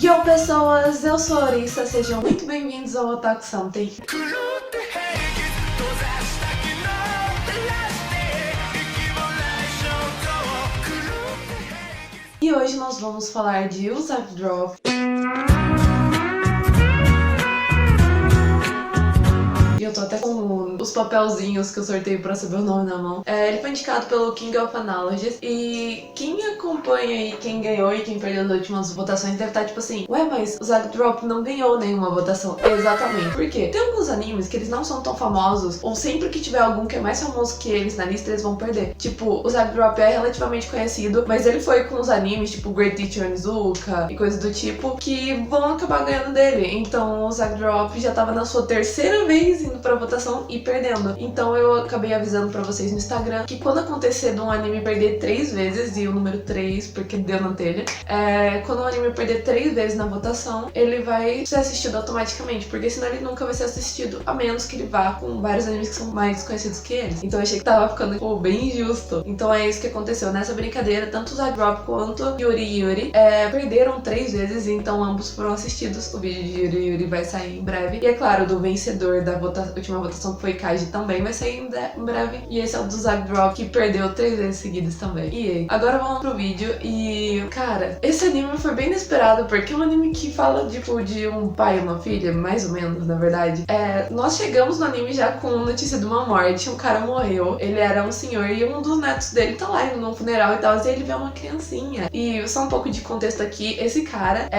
Yo pessoas, eu sou a Orissa, sejam muito bem-vindos ao Otaku Something. E hoje nós vamos falar de Uzak Drop. E eu tô até com os papelzinhos que eu sorteio pra saber o nome na mão. Ele foi indicado pelo King of Analogies. E quem acompanha aí quem ganhou e quem perdeu as últimas votações deve estar tipo assim: ué, mas o Uzak Drop não ganhou nenhuma votação. Exatamente. Por quê? Tem alguns animes que eles não são tão famosos, ou sempre que tiver algum que é mais famoso que eles na lista, eles vão perder. Tipo, o Uzak Drop é relativamente conhecido, mas ele foi com os animes tipo Great Teacher Onizuka e coisas do tipo que vão acabar ganhando dele. Então o Uzak Drop já tava na sua terceira vez indo pra votação e perdendo. Então eu acabei avisando pra vocês no Instagram que quando acontecer de um anime perder 3 vezes, e o número 3 porque deu na telha, quando o anime perder 3 vezes na votação, ele vai ser assistido automaticamente, porque senão ele nunca vai ser assistido, a menos que ele vá com vários animes que são mais conhecidos que eles. Então eu achei que tava ficando bem injusto. Então é isso que aconteceu nessa brincadeira. Tanto o Uzak Drop quanto Yuri perderam 3 vezes, então ambos foram assistidos. O vídeo de Yuri vai sair em breve. E é claro, do vencedor da última votação, que foi Kaiji, também vai sair em breve. E esse é o do Uzak Drop, que perdeu 3 vezes seguidas também. E aí, agora vamos pro vídeo. E, cara, esse anime foi bem inesperado, porque é um anime que fala, tipo, de um pai e uma filha, mais ou menos, na verdade. Nós chegamos no anime já com notícia de uma morte. Um cara morreu, ele era um senhor, e um dos netos dele tá lá indo num funeral e tal, e ele vê uma criancinha. E só um pouco de contexto aqui, esse cara,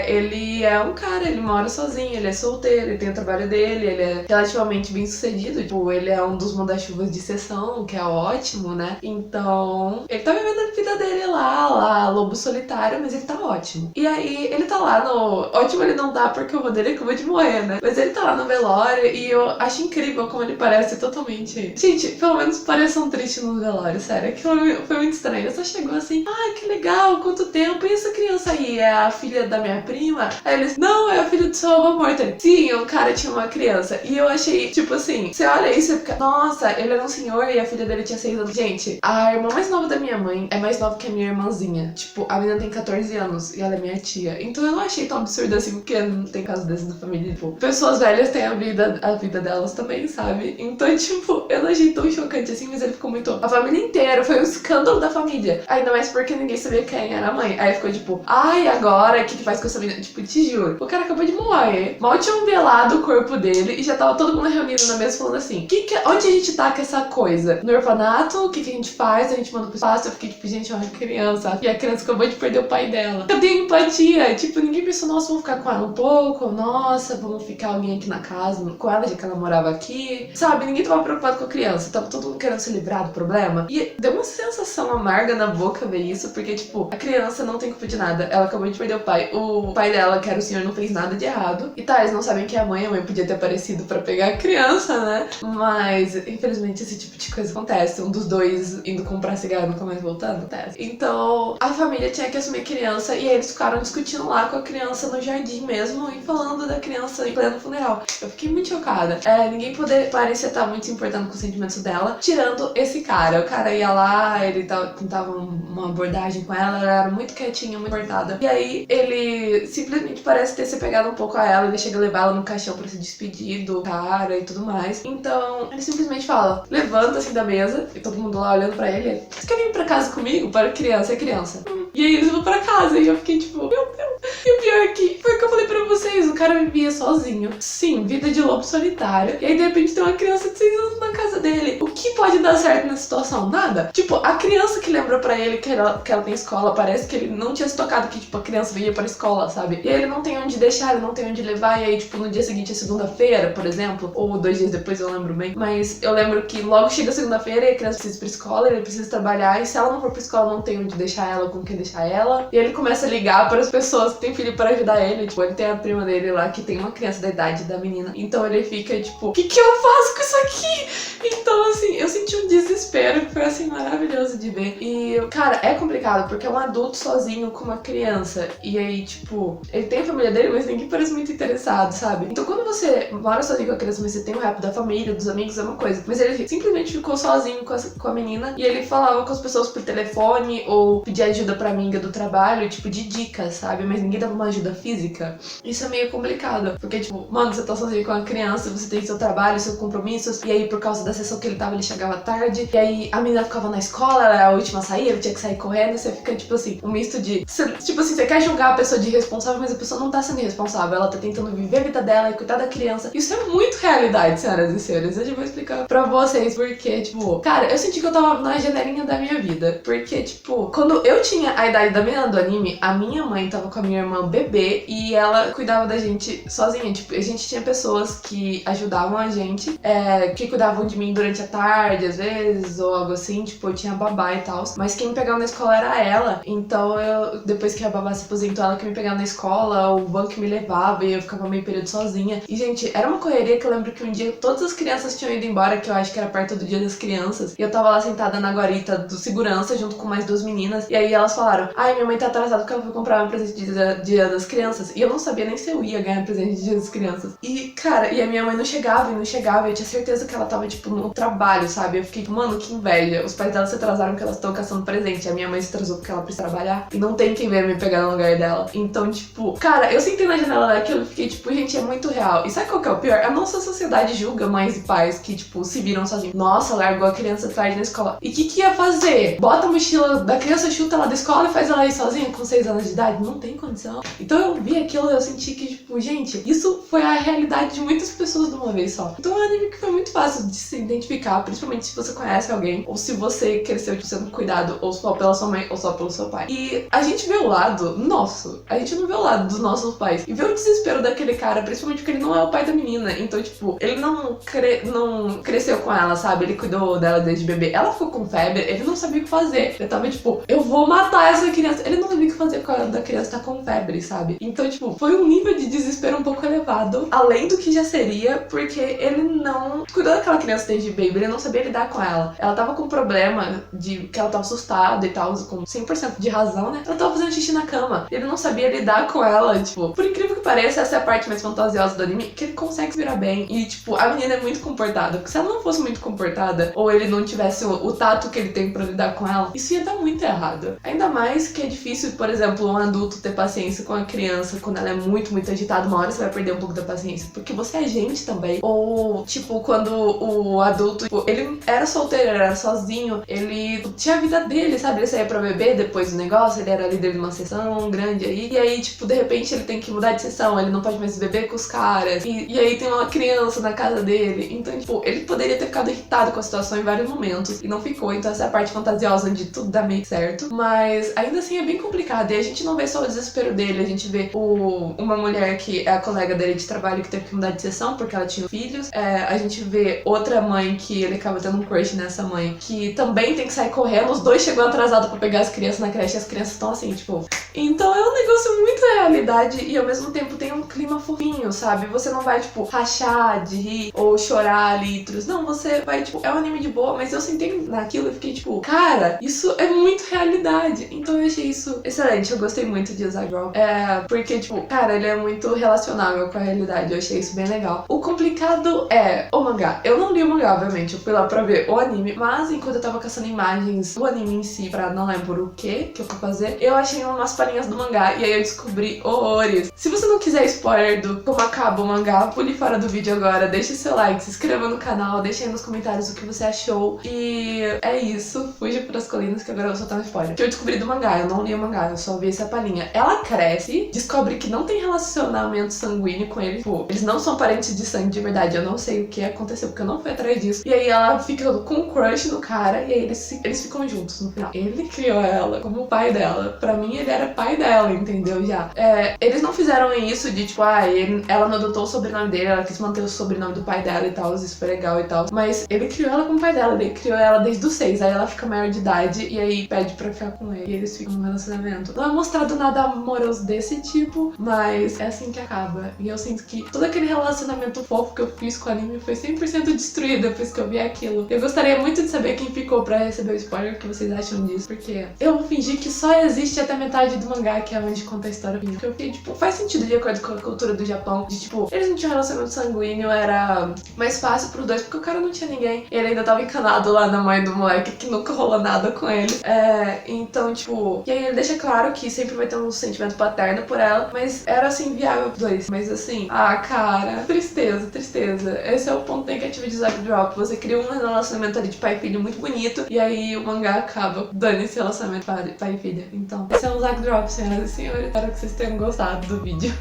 ele é um cara, ele mora sozinho, ele é solteiro, ele tem o trabalho dele, ele é relativamente bem sucedido, tipo, ele é um dos manda-chuvas de sessão, que é ótimo, né? Então, ele tá vivendo a vida dele lá, lobo solitário, mas ele tá ótimo. E aí, ele tá lá no... Ótimo ele não tá, porque o vô dele acabou de morrer, né? Mas ele tá lá no velório, e eu acho incrível como ele parece totalmente... Gente, pelo menos parece um triste no velório, sério. Aquilo foi muito estranho. Só chegou assim, que legal, quanto tempo. E essa criança aí, é a filha da minha prima? Aí eles, não, é a filha do seu avô morto. Sim, o cara tinha uma criança. E eu achei, tipo assim, você olha isso e fica, nossa, ele era um senhor e a filha dele tinha 6 anos. Gente, a irmã mais nova da minha mãe é mais nova que a minha irmãzinha. Tipo, a menina tem 14 anos e ela é minha tia. Então eu não achei tão absurdo assim, porque não tem caso desse na família. Tipo, pessoas velhas têm a vida delas também, sabe? Então, tipo, eu não achei tão chocante assim, mas ele ficou muito... A família inteira, foi um escândalo da família. Ainda mais porque ninguém sabia quem era a mãe. Aí ficou tipo, agora, o que faz com essa menina? Tipo, te juro, o cara acabou de morrer. Mal tinham velado o corpo dele e já tava todo mundo reunido na mesa falando assim, onde a gente tá com essa coisa? No orfanato? O que a gente faz? A gente manda pro espaço? Eu fiquei tipo, gente, é uma criança. E a criança acabou de perder o pai dela. Cadê a empatia? Tipo, ninguém pensou, nossa, vamos ficar com ela um pouco. Nossa, vamos ficar alguém aqui na casa com ela, já que ela morava aqui. Sabe, ninguém tava preocupado com a criança. Tava todo mundo querendo se livrar do problema. E deu uma sensação amarga na boca ver isso, porque, tipo, a criança não tem culpa de nada. Ela acabou de perder o pai. O pai dela, que era o senhor, não fez nada de errado. E tá, eles não sabem que é a mãe podia ter aparecido pra pegar a criança, né? Mas, infelizmente, esse tipo de coisa acontece. Um dos dois indo comprar cigarro e nunca mais voltando, acontece. Então, a família tinha que assumir a criança e eles ficaram discutindo lá com a criança no jardim mesmo e falando da criança em pleno funeral. Eu fiquei muito chocada. Ninguém parecia estar muito se importando com os sentimentos dela, tirando esse cara. O cara ia lá, ele tentava uma abordagem com ela era muito quietinha, muito importada. E aí, ele simplesmente parece ter se pegado um pouco a ela, ele chega a levar ela no caixão pra se despedir do cara e tudo mais. Então, ele simplesmente fala, levanta assim da mesa, e todo mundo lá olhando pra ele, você quer vir pra casa comigo? Para criança, é criança. E aí eles vão pra casa, e eu fiquei tipo, meu Deus. E o pior é que, foi o que eu falei pra vocês, o cara vivia sozinho. Sim, vida de lobo solitário. E aí de repente tem uma criança de 6 anos na casa dele. O que pode dar certo nessa situação? Nada. Tipo, a criança que lembrou pra ele que ela tem escola, parece que ele não tinha se tocado que, tipo, a criança ia pra escola, sabe? E aí ele não tem onde deixar, ele não tem onde levar, e aí, tipo, no dia seguinte é segunda-feira, por exemplo, ou 2 dias depois, eu lembro bem. Mas eu lembro que logo chega segunda-feira e a criança precisa ir pra escola, ele precisa trabalhar, e se ela não for pra escola, não tem onde deixar ela, com quem deixar ela. E ele começa a ligar para as pessoas que têm filho para ajudar ele. Tipo, ele tem a prima dele lá que tem uma criança da idade da menina. Então ele fica tipo, o que eu faço com isso aqui? Então assim, eu senti um desespero que foi assim maravilhoso de ver. E, cara, é complicado porque é um adulto sozinho com uma criança. E aí, tipo, ele tem a família dele, mas ninguém parece muito interessado, sabe? Então quando você mora sozinho com a criança, mas você tem o rap da família, dos amigos, é uma coisa. Mas ele simplesmente ficou sozinho com a menina e ele falava com as pessoas por telefone ou pedia ajuda pra amiga do trabalho, tipo, de dicas, sabe? Mas ninguém dava uma ajuda física. Isso é meio complicado, porque, tipo, mano, você tá sozinho com a criança, você tem seu trabalho, seus compromissos, e aí por causa da sessão que ele tava, ele chegava tarde, e aí a menina ficava na escola, ela era a última a sair, ele tinha que sair correndo, e você fica, tipo assim, um misto de... tipo assim, você quer julgar a pessoa de irresponsável, mas a pessoa não tá sendo irresponsável, ela tá tentando viver a vida dela e cuidar da criança. Isso é muito realidade, senhoras e senhores. Eu já vou explicar pra vocês porque, tipo, cara, eu senti que eu tava na janelinha da minha vida, porque, tipo, quando eu tinha a idade da menina do anime, a minha mãe tava com a minha irmã bebê e ela cuidava da gente sozinha, tipo, a gente tinha pessoas que ajudavam a gente, que cuidavam de mim durante a tarde, às vezes, ou algo assim, tipo, eu tinha babá e tal, mas quem me pegava na escola era ela, então depois que a babá se aposentou, ela que me pegava na escola, o banco que me levava e eu ficava meio período sozinha, e gente, era uma correria que eu lembro que um dia todas as crianças tinham ido embora, que eu acho que era perto do dia das crianças, e eu tava lá sentada na guarita do segurança, junto com mais duas meninas, e aí elas falaram, ai, minha mãe tá atrasada porque ela foi comprar um presente de dia das crianças, e eu não sabia nem se eu ia ganhar presente de dia das crianças, e, cara, e a minha mãe não chegava, e eu tinha certeza que ela tava, tipo, no trabalho, sabe, eu fiquei, mano, que inveja, os pais dela se atrasaram porque elas estão caçando presente, a minha mãe se atrasou porque ela precisa trabalhar, e não tem quem venha me pegar no lugar dela, então, tipo, cara, eu sentei na janela daquilo e fiquei, tipo, gente, é muito real, e sabe qual que é o pior? A nossa sociedade julga mães e pais que, tipo, se viram sozinhos, nossa, largou a criança tarde na escola, e o que ia fazer? Bota a mochila da criança, chuta ela da escola e faz ela ir sozinha com 6 anos de idade? Não tem condição. Então eu vi aquilo e eu senti que, tipo, gente, isso foi a realidade de muitas pessoas de uma vez só. Então é um anime que foi muito fácil de se identificar, principalmente se você conhece alguém, ou se você cresceu, tipo, sendo cuidado, ou só pela sua mãe, ou só pelo seu pai. E a gente vê o lado nosso, a gente não vê o lado dos nossos pais. E vê o desespero daquele cara, principalmente porque ele não é o pai da menina. Então, tipo, ele não cresceu com ela, sabe? Ele cuidou dela desde bebê. Ela ficou com febre, ele não sabia o que fazer. Ele tava, tipo, eu vou matar essa criança. Ele não sabia o que fazer com a da criança tá com febre, sabe? Então, tipo, foi um nível de desespero um pouco elevado, além do que já seria, porque ele não cuidou daquela criança desde baby, ele não sabia lidar com ela. Ela tava com um problema de que ela tava assustada e tal, com 100% de razão, né? Ela tava fazendo xixi na cama. Ele não sabia lidar com ela, tipo, por incrível que pareça, essa é a parte mais fantasiosa do anime, que ele consegue se virar bem. E, tipo, a menina é muito comportada, porque se ela não fosse muito comportada, ou ele não tivesse o tato que ele tem pra lidar com ela, isso ia dar muito errado. Ainda mais que é difícil, por exemplo, um adulto ter paciência com a criança quando ela é muito, muito agitada. Uma hora você vai perder um pouco da paciência, porque você é gente também. Ou, tipo, quando o adulto, tipo, ele era solteiro, ele era sozinho, ele tinha a vida dele, sabe? Ele saía pra beber depois do negócio, ele era líder de uma sessão grande aí, e aí, tipo, de repente ele tem que mudar de sessão, ele não pode mais beber com os caras, e aí tem uma criança na casa dele, então, tipo, ele poderia ter ficado irritado com a situação em vários momentos, e não ficou, então essa é a parte fantasiosa onde tudo dá meio certo, mas ainda assim é bem complicado, e a gente não vê só o desespero dele, a gente vê uma mulher que é a colega dele de trabalho que teve que mudar de sessão porque ela tinha filhos, a gente vê outra mãe que ele acaba tendo um crush nessa mãe, que também tem que sair correndo, os dois chegam atrasados pra pegar as crianças na creche, e as crianças estão assim, tipo... Então é um negócio muito realidade e ao mesmo tempo tem um clima fofinho, sabe? Você não vai, tipo, rachar de rir ou chorar litros. Não, você vai, tipo, é um anime de boa, mas eu sentei naquilo e fiquei, tipo, cara, isso é muito realidade. Então eu achei isso excelente. Eu gostei muito de Zagral. Porque, tipo, cara, ele é muito relacionável com a realidade. Eu achei isso bem legal. O complicado é o mangá. Eu não li o mangá, obviamente. Eu fui lá pra ver o anime, mas enquanto eu tava caçando imagens do anime em si, pra não lembro o que eu fui fazer, eu achei umas palhinhas do mangá e aí eu descobri horrores. Se você não quiser spoiler do como acaba o mangá, pule fora do vídeo agora, deixe seu like, se inscreva no canal, deixe aí nos comentários o que você achou. E é isso, fuja pras colinas que agora eu vou soltar um spoiler. Que eu descobri do mangá, eu não li o mangá, eu só vi essa palhinha. Ela cresce, descobre que não tem relacionamento sanguíneo com ele, tipo, eles não são parentes de sangue de verdade, eu não sei o que aconteceu, porque eu não fui atrás disso. E aí ela fica com um crush no cara, e aí eles ficam juntos no final. Ele criou ela como o pai dela. Pra mim, ele era pai dela, entendeu? Já. Eles não fizeram isso de, tipo, ela não adotou o sobrenome dele, ela quis manter o sobrenome do pai dela e tal, isso foi legal e tal. Mas ele criou ela como pai dela, ele criou ela desde os 6, aí ela fica maior de idade e aí pede pra ficar com ele. E eles ficam num relacionamento. Não é mostrado nada amoroso desse tipo, mas é assim que acaba. E eu sinto que todo aquele relacionamento fofo que eu fiz com o anime foi 100% destruído depois que eu vi aquilo. Eu gostaria muito de saber quem ficou pra receber o spoiler, o que vocês acham disso, porque eu vou fingir que só existe até metade do mangá, que é onde conta a história. Porque eu fiquei, tipo, faz sentido de acordo com a cultura do Japão, de tipo, eles não tinham relacionamento sanguíneo, era mais fácil pros dois, porque o cara não tinha ninguém. Ele ainda tava encanado lá na mãe do moleque, que nunca rolou nada com ele. Então, tipo, e aí ele deixa claro que sempre vai ter um sentimento paterno por ela, mas era assim, viável pros dois. Mas assim, cara, tristeza, tristeza. Esse é o ponto negativo de Zack Drop. Você cria um relacionamento ali de pai e filho muito bonito, e aí o mangá acaba dando esse relacionamento pai e filha. Então, esse é um Zack Drop, senhoras e senhores. Espero que vocês tenham gostado do vídeo.